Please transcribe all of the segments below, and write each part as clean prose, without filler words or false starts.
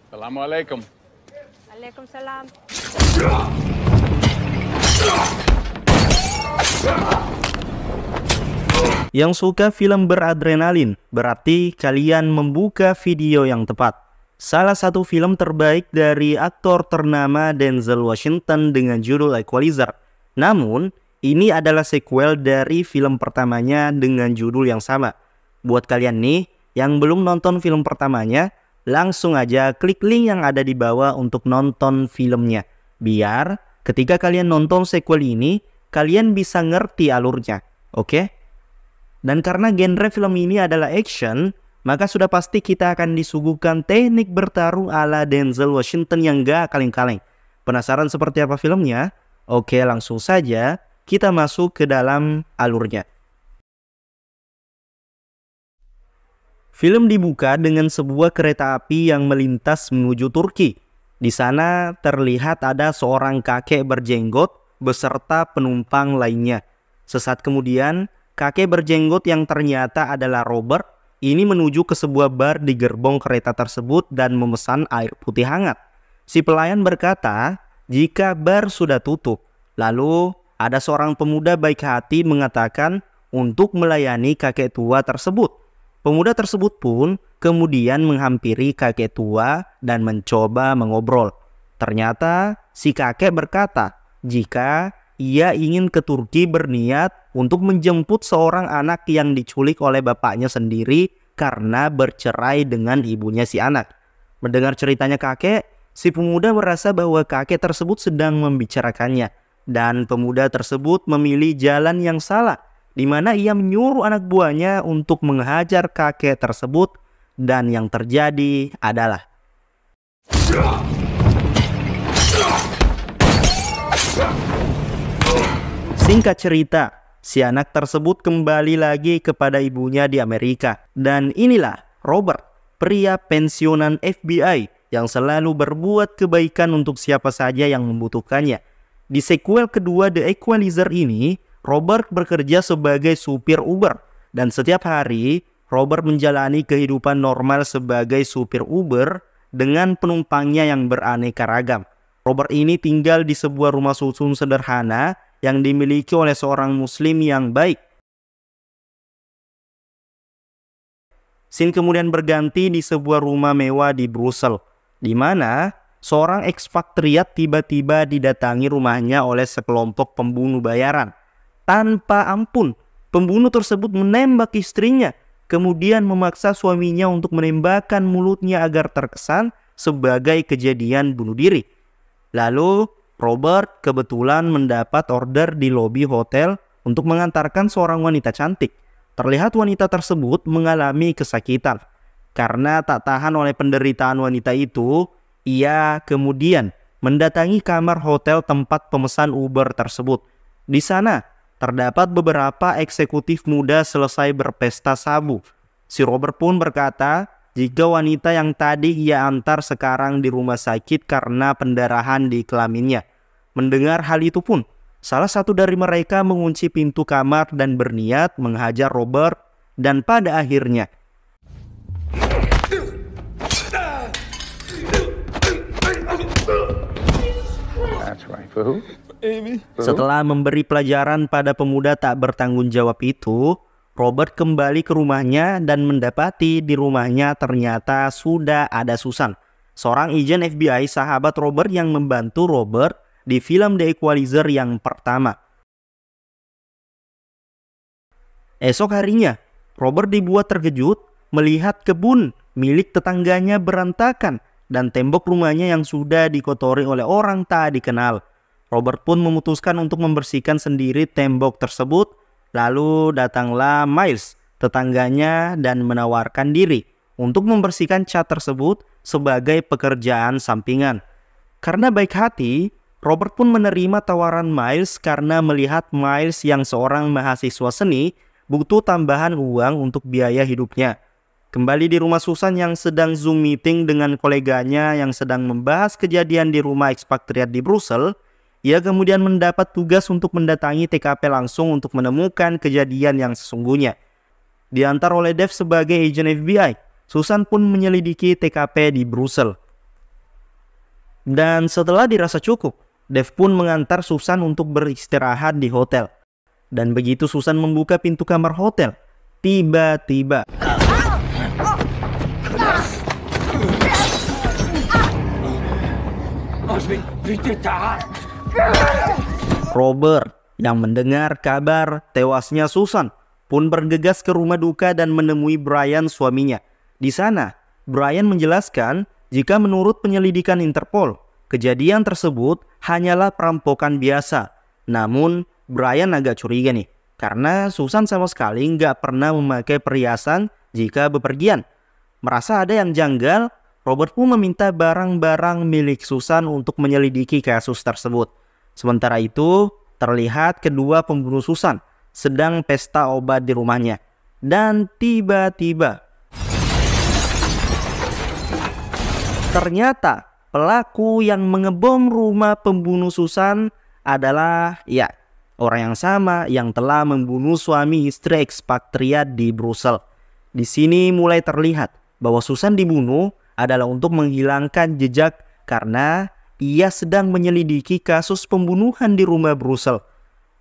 Assalamualaikum. Waalaikumsalam. Yang suka film beradrenalin, berarti kalian membuka video yang tepat. Salah satu film terbaik dari aktor ternama Denzel Washington dengan judul Equalizer. Namun, ini adalah sequel dari film pertamanya dengan judul yang sama. Buat kalian nih, yang belum nonton film pertamanya, langsung aja klik link yang ada di bawah untuk nonton filmnya. Biar ketika kalian nonton sequel ini, kalian bisa ngerti alurnya. Oke? Dan karena genre film ini adalah action, maka sudah pasti kita akan disuguhkan teknik bertarung ala Denzel Washington yang gak kaleng-kaleng. Penasaran seperti apa filmnya? Oke, langsung saja kita masuk ke dalam alurnya. Film dibuka dengan sebuah kereta api yang melintas menuju Turki. Di sana terlihat ada seorang kakek berjenggot beserta penumpang lainnya. Sesaat kemudian, kakek berjenggot yang ternyata adalah Robert ini menuju ke sebuah bar di gerbong kereta tersebut dan memesan air putih hangat. Si pelayan berkata, jika bar sudah tutup. Lalu ada seorang pemuda baik hati mengatakan untuk melayani kakek tua tersebut. Pemuda tersebut pun kemudian menghampiri kakek tua dan mencoba mengobrol. Ternyata si kakek berkata, jika ia ingin ke Turki berniat untuk menjemput seorang anak yang diculik oleh bapaknya sendiri karena bercerai dengan ibunya si anak. Mendengar ceritanya kakek, si pemuda merasa bahwa kakek tersebut sedang membicarakannya. Dan pemuda tersebut memilih jalan yang salah, di mana ia menyuruh anak buahnya untuk menghajar kakek tersebut. Dan yang terjadi adalah singkat cerita, si anak tersebut kembali lagi kepada ibunya di Amerika. Dan inilah Robert, pria pensiunan FBI yang selalu berbuat kebaikan untuk siapa saja yang membutuhkannya. Di sequel kedua The Equalizer ini, Robert bekerja sebagai supir Uber. Dan setiap hari, Robert menjalani kehidupan normal sebagai supir Uber dengan penumpangnya yang beraneka ragam. Robert ini tinggal di sebuah rumah susun sederhana yang dimiliki oleh seorang muslim yang baik. Scene kemudian berganti di sebuah rumah mewah di Brussels, di mana seorang ekspatriat tiba-tiba didatangi rumahnya oleh sekelompok pembunuh bayaran. Tanpa ampun, pembunuh tersebut menembak istrinya, kemudian memaksa suaminya untuk menembakkan mulutnya agar terkesan sebagai kejadian bunuh diri. Lalu Robert kebetulan mendapat order di lobi hotel untuk mengantarkan seorang wanita cantik. Terlihat wanita tersebut mengalami kesakitan. Karena tak tahan oleh penderitaan wanita itu, ia kemudian mendatangi kamar hotel tempat pemesan Uber tersebut. Di sana terdapat beberapa eksekutif muda selesai berpesta sabu. Si Robert pun berkata, jika wanita yang tadi ia antar sekarang di rumah sakit karena pendarahan di kelaminnya. Mendengar hal itu pun, salah satu dari mereka mengunci pintu kamar dan berniat menghajar Robert. Dan pada akhirnya, setelah memberi pelajaran pada pemuda tak bertanggung jawab itu, Robert kembali ke rumahnya dan mendapati di rumahnya ternyata sudah ada Susan, seorang agen FBI sahabat Robert yang membantu Robert di film The Equalizer yang pertama. Esok harinya, Robert dibuat terkejut melihat kebun milik tetangganya berantakan dan tembok rumahnya yang sudah dikotori oleh orang tak dikenal. Robert pun memutuskan untuk membersihkan sendiri tembok tersebut. Lalu datanglah Miles, tetangganya, dan menawarkan diri untuk membersihkan cat tersebut sebagai pekerjaan sampingan. Karena baik hati, Robert pun menerima tawaran Miles karena melihat Miles yang seorang mahasiswa seni butuh tambahan uang untuk biaya hidupnya. Kembali di rumah Susan yang sedang Zoom meeting dengan koleganya yang sedang membahas kejadian di rumah ekspatriat di Brussels, ia kemudian mendapat tugas untuk mendatangi TKP langsung untuk menemukan kejadian yang sesungguhnya. Diantar oleh Dave sebagai agen FBI, Susan pun menyelidiki TKP di Brussels. Dan setelah dirasa cukup, Dev pun mengantar Susan untuk beristirahat di hotel. Dan begitu Susan membuka pintu kamar hotel, tiba-tiba Robert yang mendengar kabar tewasnya Susan pun bergegas ke rumah duka dan menemui Brian, suaminya. Di sana, Brian menjelaskan jika menurut penyelidikan Interpol, kejadian tersebut hanyalah perampokan biasa. Namun, Brian agak curiga nih, karena Susan sama sekali nggak pernah memakai perhiasan jika bepergian. Merasa ada yang janggal, Robert pun meminta barang-barang milik Susan untuk menyelidiki kasus tersebut. Sementara itu, terlihat kedua pembunuh Susan sedang pesta obat di rumahnya. Dan tiba-tiba, ternyata pelaku yang mengebom rumah pembunuh Susan adalah orang yang sama yang telah membunuh suami istri ekspatriat di Brussels. Di sini mulai terlihat bahwa Susan dibunuh adalah untuk menghilangkan jejak karena ia sedang menyelidiki kasus pembunuhan di rumah Brussels.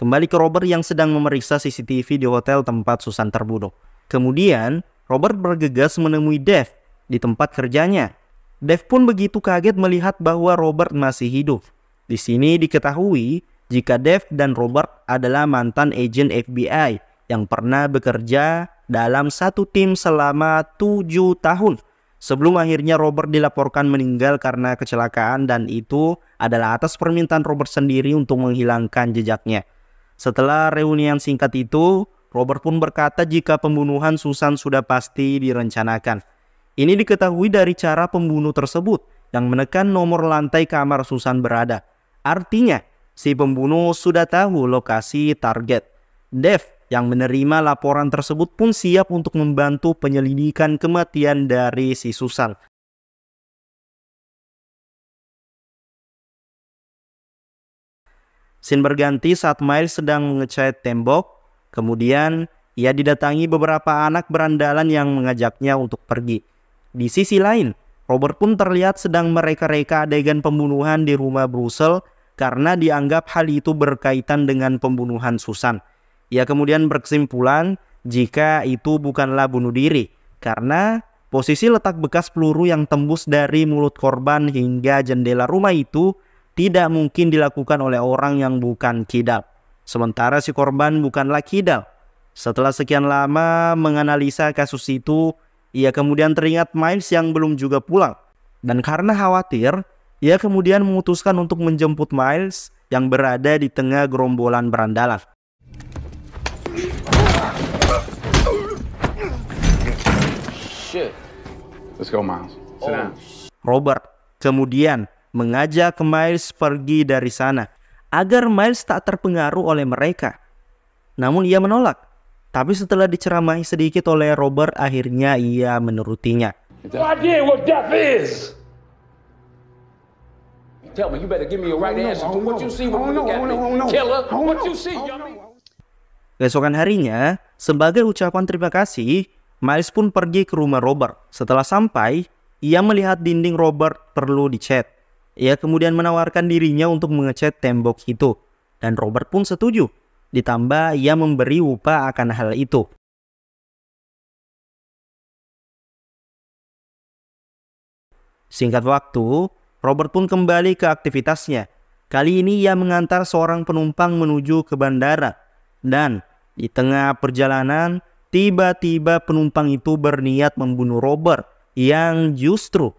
Kembali ke Robert yang sedang memeriksa CCTV di hotel tempat Susan terbunuh. Kemudian, Robert bergegas menemui Dev di tempat kerjanya. Dev pun begitu kaget melihat bahwa Robert masih hidup. Di sini diketahui jika Dev dan Robert adalah mantan agen FBI yang pernah bekerja dalam satu tim selama 7 tahun. Sebelum akhirnya Robert dilaporkan meninggal karena kecelakaan, dan itu adalah atas permintaan Robert sendiri untuk menghilangkan jejaknya. Setelah reunian singkat itu, Robert pun berkata jika pembunuhan Susan sudah pasti direncanakan. Ini diketahui dari cara pembunuh tersebut yang menekan nomor lantai kamar Susan berada. Artinya, si pembunuh sudah tahu lokasi target. Dev yang menerima laporan tersebut pun siap untuk membantu penyelidikan kematian dari si Susan. Scene berganti saat Miles sedang mengecat tembok. Kemudian ia didatangi beberapa anak berandalan yang mengajaknya untuk pergi. Di sisi lain, Robert pun terlihat sedang mereka-reka adegan pembunuhan di rumah Brussels karena dianggap hal itu berkaitan dengan pembunuhan Susan. Ia kemudian berkesimpulan jika itu bukanlah bunuh diri karena posisi letak bekas peluru yang tembus dari mulut korban hingga jendela rumah itu tidak mungkin dilakukan oleh orang yang bukan kidal. Sementara si korban bukanlah kidal. Setelah sekian lama menganalisa kasus itu, ia kemudian teringat Miles yang belum juga pulang. Dan karena khawatir, ia kemudian memutuskan untuk menjemput Miles yang berada di tengah gerombolan berandalan. Shit. Let's go, Miles. Sit down. Robert kemudian mengajak Miles pergi dari sana agar Miles tak terpengaruh oleh mereka. Namun ia menolak. Tapi setelah diceramahi sedikit oleh Robert, akhirnya ia menurutinya. No idea what death is. Tell me, you better give me a right answer to what you see when you look at me. Killer, what you see, yummy. Keesokan harinya, sebagai ucapan terima kasih, Miles pun pergi ke rumah Robert. Setelah sampai, ia melihat dinding Robert perlu dicat. Ia kemudian menawarkan dirinya untuk mengecat tembok itu. Dan Robert pun setuju. Ditambah ia memberi upah akan hal itu. Singkat waktu, Robert pun kembali ke aktivitasnya. Kali ini ia mengantar seorang penumpang menuju ke bandara. Dan di tengah perjalanan, tiba-tiba penumpang itu berniat membunuh Robert yang justru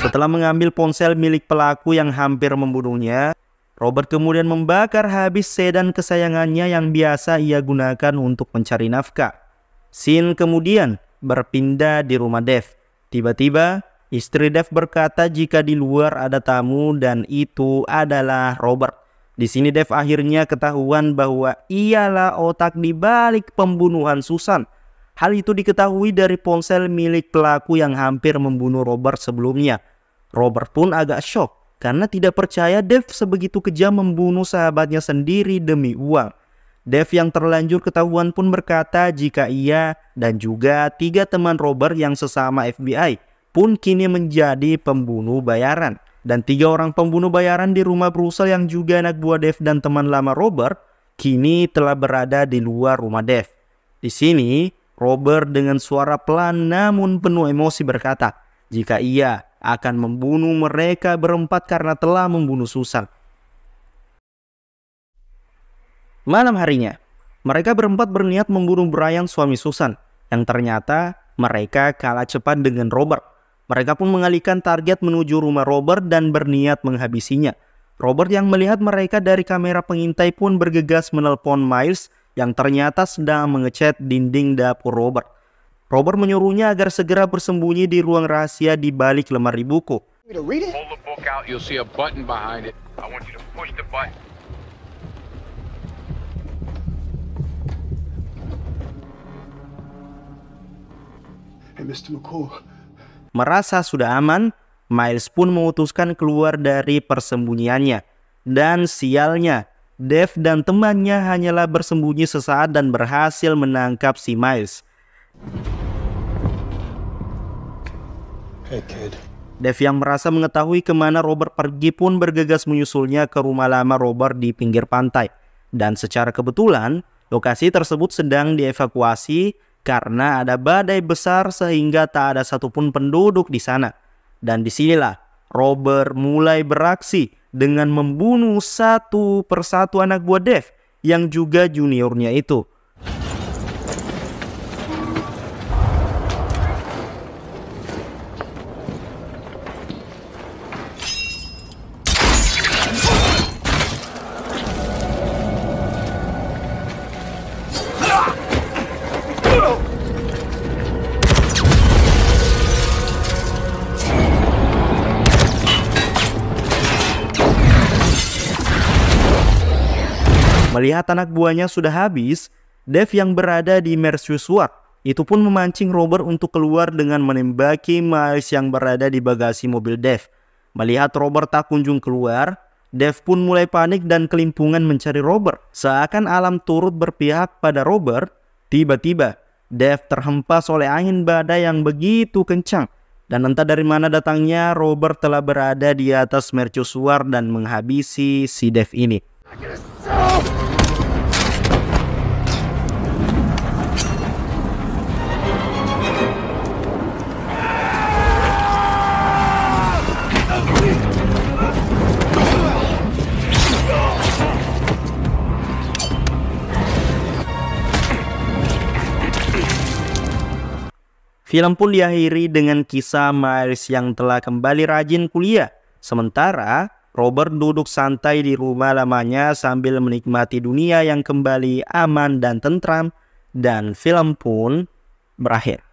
setelah mengambil ponsel milik pelaku yang hampir membunuhnya, Robert kemudian membakar habis sedan kesayangannya yang biasa ia gunakan untuk mencari nafkah. Scene kemudian berpindah di rumah Dev. Tiba-tiba, istri Dev berkata jika di luar ada tamu dan itu adalah Robert. Di sini Dev akhirnya ketahuan bahwa ialah otak di balik pembunuhan Susan. Hal itu diketahui dari ponsel milik pelaku yang hampir membunuh Robert sebelumnya. Robert pun agak shock karena tidak percaya Dave sebegitu kejam membunuh sahabatnya sendiri demi uang. Dave yang terlanjur ketahuan pun berkata jika ia dan juga 3 teman Robert yang sesama FBI pun kini menjadi pembunuh bayaran. Dan 3 orang pembunuh bayaran di rumah Brussels yang juga anak buah Dave dan teman lama Robert kini telah berada di luar rumah Dave. Di sini Robert dengan suara pelan namun penuh emosi berkata jika ia akan membunuh mereka berempat karena telah membunuh Susan. Malam harinya, mereka berempat berniat membunuh Brian, suami Susan, yang ternyata mereka kalah cepat dengan Robert. Mereka pun mengalihkan target menuju rumah Robert dan berniat menghabisinya. Robert yang melihat mereka dari kamera pengintai pun bergegas menelpon Miles yang ternyata sedang mengecat dinding dapur Robert. Robert menyuruhnya agar segera bersembunyi di ruang rahasia di balik lemari buku. Hold the book out, you'll see a button behind it. I want you to push the button. Hey, Mr. McCall. Merasa sudah aman, Miles pun memutuskan keluar dari persembunyiannya. Dan sialnya, Dave dan temannya hanyalah bersembunyi sesaat dan berhasil menangkap si Miles. Hey, kid. Dave yang merasa mengetahui kemana Robert pergi pun bergegas menyusulnya ke rumah lama Robert di pinggir pantai. Dan secara kebetulan, lokasi tersebut sedang dievakuasi karena ada badai besar sehingga tak ada satupun penduduk di sana. Dan disinilah Robert mulai beraksi dengan membunuh satu persatu anak buah Dave yang juga juniornya itu. Melihat anak buahnya sudah habis, Dave yang berada di mercusuar itu pun memancing Robert untuk keluar dengan menembaki Miles yang berada di bagasi mobil Dave. Melihat Robert tak kunjung keluar, Dave pun mulai panik dan kelimpungan mencari Robert. Seakan alam turut berpihak pada Robert, tiba-tiba Dave terhempas oleh angin badai yang begitu kencang. Dan entah dari mana datangnya, Robert telah berada di atas mercusuar dan menghabisi si Dave ini. Film pun diakhiri dengan kisah Miles yang telah kembali rajin kuliah. Sementara Robert duduk santai di rumah lamanya sambil menikmati dunia yang kembali aman dan tentram. Dan film pun berakhir.